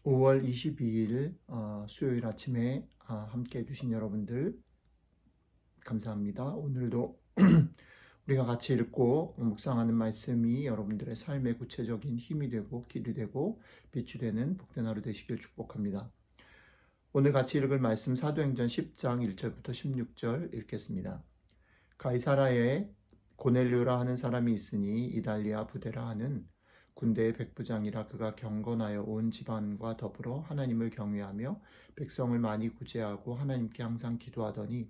5월 22일 수요일 아침에 함께 해주신 여러분들 감사합니다. 오늘도 우리가 같이 읽고 묵상하는 말씀이 여러분들의 삶의 구체적인 힘이 되고 길이 되고 빛이 되는 복된 하루 되시길 축복합니다. 오늘 같이 읽을 말씀 사도행전 10장 1절부터 16절 읽겠습니다. 가이사라에 고넬료라 하는 사람이 있으니 이달리아 부데라 하는 군대의 백부장이라. 그가 경건하여 온 집안과 더불어 하나님을 경외하며 백성을 많이 구제하고 하나님께 항상 기도하더니,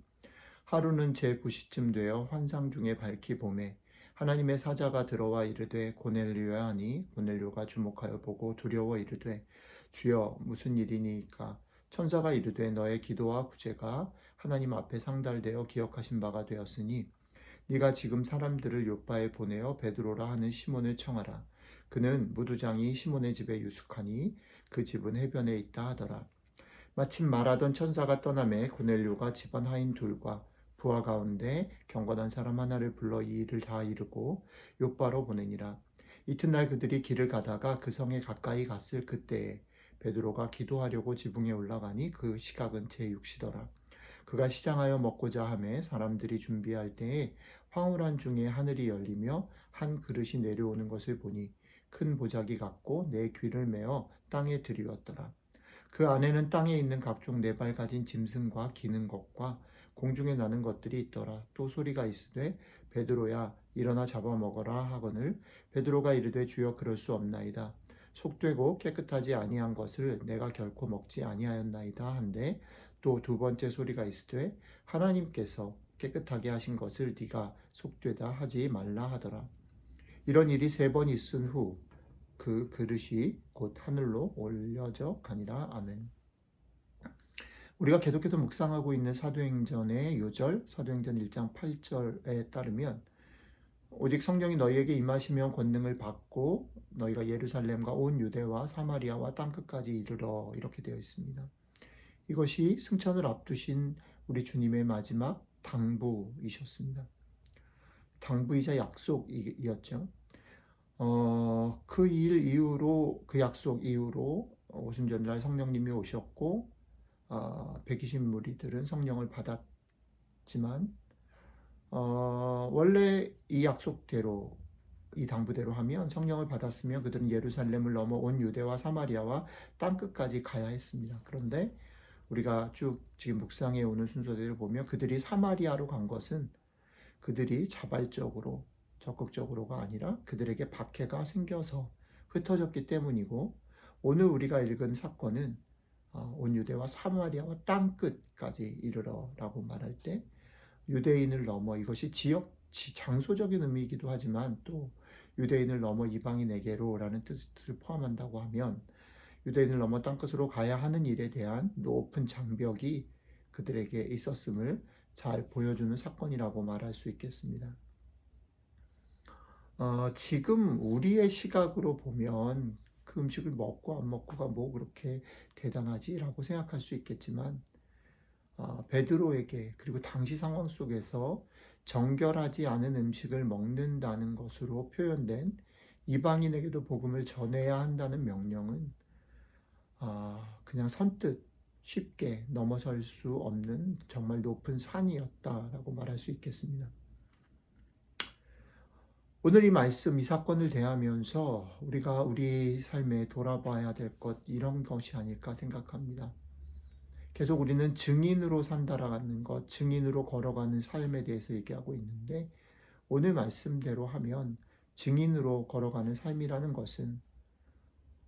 하루는 제9시쯤 되어 환상 중에 밝히 보매 하나님의 사자가 들어와 이르되 고넬료야 하니, 고넬료가 주목하여 보고 두려워 이르되 주여 무슨 일이니까? 천사가 이르되 너의 기도와 구제가 하나님 앞에 상달되어 기억하신 바가 되었으니 네가 지금 사람들을 요바에 보내어 베드로라 하는 시몬을 청하라. 그는 무두장이 시몬의 집에 유숙하니 그 집은 해변에 있다 하더라. 마침 말하던 천사가 떠나매 고넬료가 집안 하인 둘과 부하 가운데 경건한 사람 하나를 불러 이 일을 다 이루고 요바로 보내니라. 이튿날 그들이 길을 가다가 그 성에 가까이 갔을 그때에 베드로가 기도하려고 지붕에 올라가니 그 시각은 제6시더라. 그가 시장하여 먹고자 하매 사람들이 준비할 때에 황홀한 중에 하늘이 열리며 한 그릇이 내려오는 것을 보니 큰 보자기 같고 네 귀를 메어 땅에 들이었더라. 그 안에는 땅에 있는 각종 네 발 가진 짐승과 기는 것과 공중에 나는 것들이 있더라. 또 소리가 있으되 베드로야 일어나 잡아먹어라 하거늘 베드로가 이르되 주여 그럴 수 없나이다. 속되고 깨끗하지 아니한 것을 내가 결코 먹지 아니하였나이다 한데, 또 두 번째 소리가 있으되 하나님께서 깨끗하게 하신 것을 네가 속되다 하지 말라 하더라. 이런 일이 3번 있은 후 그 그릇이 곧 하늘로 올려져 가니라. 아멘. 우리가 계속해서 묵상하고 있는 사도행전의 요절, 사도행전 1장 8절에 따르면 오직 성령이 너희에게 임하시면 권능을 받고 너희가 예루살렘과 온 유대와 사마리아와 땅끝까지 이르러, 이렇게 되어 있습니다. 이것이 승천을 앞두신 우리 주님의 마지막 당부이셨습니다. 당부이자 약속이었죠. 그 일 이후로, 그 약속 이후로 오순절날 성령님이 오셨고 120무리들은 성령을 받았지만 원래 이 약속대로, 이 당부대로 하면 성령을 받았으면 그들은 예루살렘을 넘어 온 유대와 사마리아와 땅끝까지 가야 했습니다. 그런데 우리가 쭉 지금 묵상해 오는 순서대로 보면 그들이 사마리아로 간 것은 그들이 자발적으로 적극적으로가 아니라 그들에게 박해가 생겨서 흩어졌기 때문이고, 오늘 우리가 읽은 사건은 온 유대와 사마리아와 땅끝까지 이르러라고 말할 때 유대인을 넘어, 이것이 장소적인 의미이기도 하지만 또 유대인을 넘어 이방인에게로라는 뜻을 포함한다고 하면 유대인을 넘어 땅끝으로 가야 하는 일에 대한 높은 장벽이 그들에게 있었음을 잘 보여주는 사건이라고 말할 수 있겠습니다. 지금 우리의 시각으로 보면 그 음식을 먹고 안 먹고가 뭐 그렇게 대단하지라고 생각할 수 있겠지만 베드로에게, 그리고 당시 상황 속에서 정결하지 않은 음식을 먹는다는 것으로 표현된 이방인에게도 복음을 전해야 한다는 명령은 그냥 선뜻 쉽게 넘어설 수 없는 정말 높은 산이었다라고 말할 수 있겠습니다. 오늘 이 말씀, 이 사건을 대하면서 우리가 우리 삶에 돌아봐야 될 것, 이런 것이 아닐까 생각합니다. 계속 우리는 증인으로 산다라는 것, 증인으로 걸어가는 삶에 대해서 얘기하고 있는데, 오늘 말씀대로 하면 증인으로 걸어가는 삶이라는 것은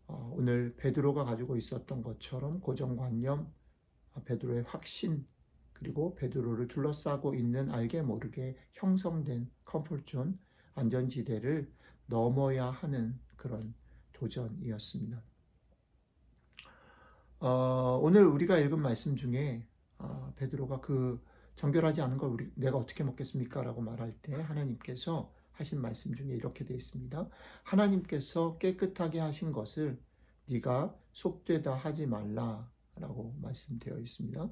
오늘 베드로가 가지고 있었던 것처럼 고정관념, 베드로의 확신, 그리고 베드로를 둘러싸고 있는 알게 모르게 형성된 컴포트존, 안전지대를 넘어야 하는 그런 도전이었습니다. 오늘 우리가 읽은 말씀 중에 베드로가 그 정결하지 않은 걸 내가 어떻게 먹겠습니까? 라고 말할 때 하나님께서 하신 말씀 중에 이렇게 되어 있습니다. 하나님께서 깨끗하게 하신 것을 네가 속되다 하지 말라 라고 말씀되어 있습니다.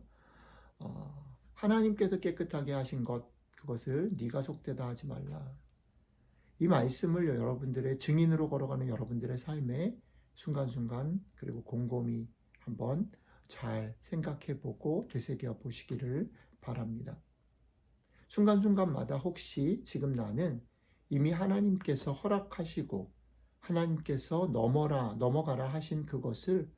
하나님께서 깨끗하게 하신 것, 그것을 네가 속되다 하지 말라. 이 말씀을 여러분들의 증인으로 걸어가는 여러분들의 삶에 순간순간 그리고 곰곰이 한번 잘 생각해 보고 되새겨 보시기를 바랍니다. 순간순간마다 혹시 지금 나는 이미 하나님께서 허락하시고 하나님께서 넘어가라 하신 그것을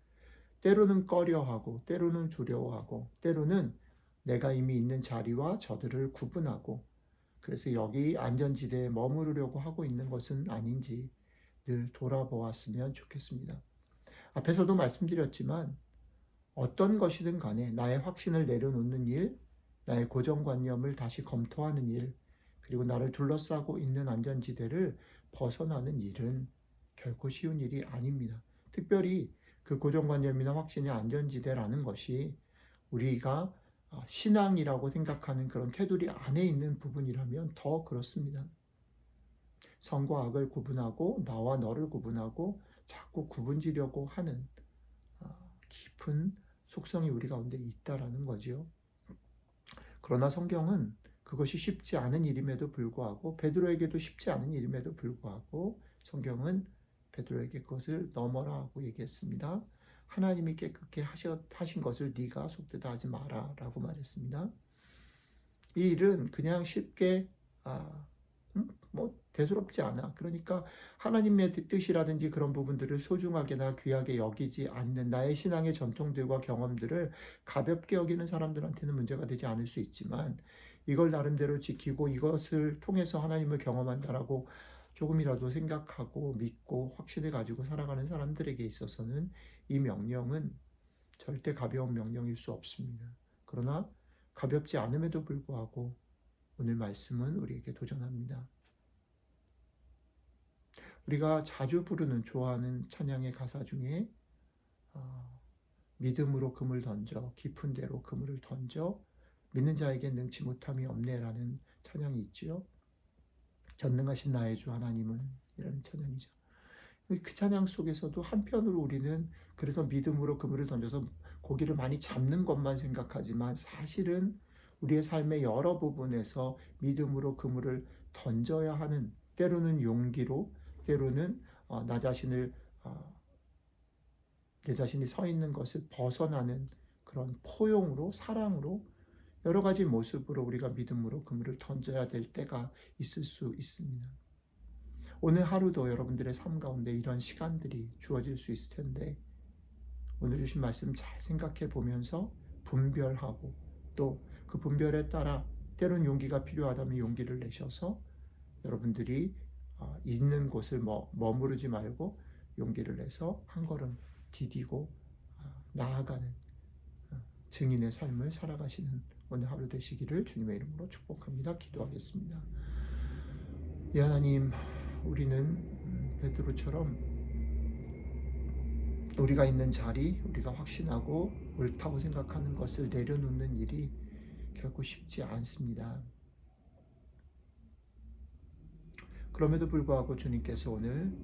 때로는 꺼려하고 때로는 두려워하고 때로는 내가 이미 있는 자리와 저들을 구분하고 그래서 여기 안전지대에 머무르려고 하고 있는 것은 아닌지 늘 돌아보았으면 좋겠습니다. 앞에서도 말씀드렸지만 어떤 것이든 간에 나의 확신을 내려놓는 일, 나의 고정관념을 다시 검토하는 일, 그리고 나를 둘러싸고 있는 안전지대를 벗어나는 일은 결코 쉬운 일이 아닙니다. 특별히 그 고정관념이나 확신의 안전지대라는 것이 우리가 신앙이라고 생각하는 그런 테두리 안에 있는 부분이라면 더 그렇습니다. 선과 악을 구분하고 나와 너를 구분하고 자꾸 구분지려고 하는 깊은 속성이 우리 가운데 있다라는 거지요. 그러나 성경은 그것이 쉽지 않은 일임에도 불구하고 베드로에게도 쉽지 않은 일임에도 불구하고 성경은 베드로에게 그것을 넘어라 하고 얘기했습니다. 하나님이 깨끗게 하신 것을 네가 속되다 하지 마라 라고 말했습니다. 이 일은 그냥 쉽게 대수롭지 않아. 그러니까 하나님의 뜻이라든지 그런 부분들을 소중하게나 귀하게 여기지 않는 나의 신앙의 전통들과 경험들을 가볍게 여기는 사람들한테는 문제가 되지 않을 수 있지만 이걸 나름대로 지키고 이것을 통해서 하나님을 경험한다라고 조금이라도 생각하고 믿고 확신을 가지고 살아가는 사람들에게 있어서는 이 명령은 절대 가벼운 명령일 수 없습니다. 그러나 가볍지 않음에도 불구하고 오늘 말씀은 우리에게 도전합니다. 우리가 자주 부르는 좋아하는 찬양의 가사 중에 믿음으로 그물 던져 깊은 데로 그물을 던져 믿는 자에게 능치 못함이 없네라는 찬양이 있지요. 전능하신 나의 주 하나님은 이라는 찬양이죠. 그 찬양 속에서도 한편으로 우리는 그래서 믿음으로 그물을 던져서 고기를 많이 잡는 것만 생각하지만 사실은 우리의 삶의 여러 부분에서 믿음으로 그물을 던져야 하는 때로는 용기로 때로는 내 자신이 서 있는 것을 벗어나는 그런 포용으로 사랑으로 여러 가지 모습으로 우리가 믿음으로 그물을 던져야 될 때가 있을 수 있습니다. 오늘 하루도 여러분들의 삶 가운데 이런 시간들이 주어질 수 있을 텐데 오늘 주신 말씀 잘 생각해 보면서 분별하고 또 그 분별에 따라 때론 용기가 필요하다면 용기를 내셔서 여러분들이 있는 곳을 머무르지 말고 용기를 내서 한 걸음 디디고 나아가는 증인의 삶을 살아가시는 오늘 하루 되시기를 주님의 이름으로 축복합니다. 기도하겠습니다. 이 하나님, 우리는 베드로처럼 우리가 있는 자리, 우리가 확신하고 옳다고 생각하는 것을 내려놓는 일이 결코 쉽지 않습니다. 그럼에도 불구하고 주님께서 오늘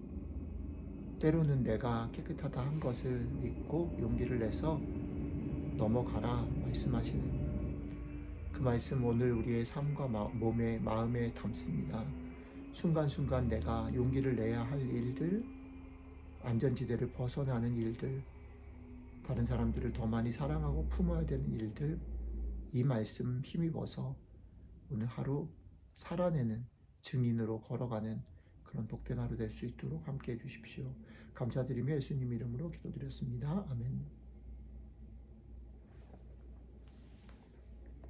때로는 내가 깨끗하다 한 것을 믿고 용기를 내서 넘어가라 말씀하시는 그 말씀 오늘 우리의 삶과 마음에 담습니다. 순간순간 내가 용기를 내야 할 일들, 안전지대를 벗어나는 일들, 다른 사람들을 더 많이 사랑하고 품어야 되는 일들, 이 말씀 힘입어서 오늘 하루 살아내는 증인으로 걸어가는 그런 복된 하루 될 수 있도록 함께해 주십시오. 감사드리며 예수님 이름으로 기도드렸습니다. 아멘.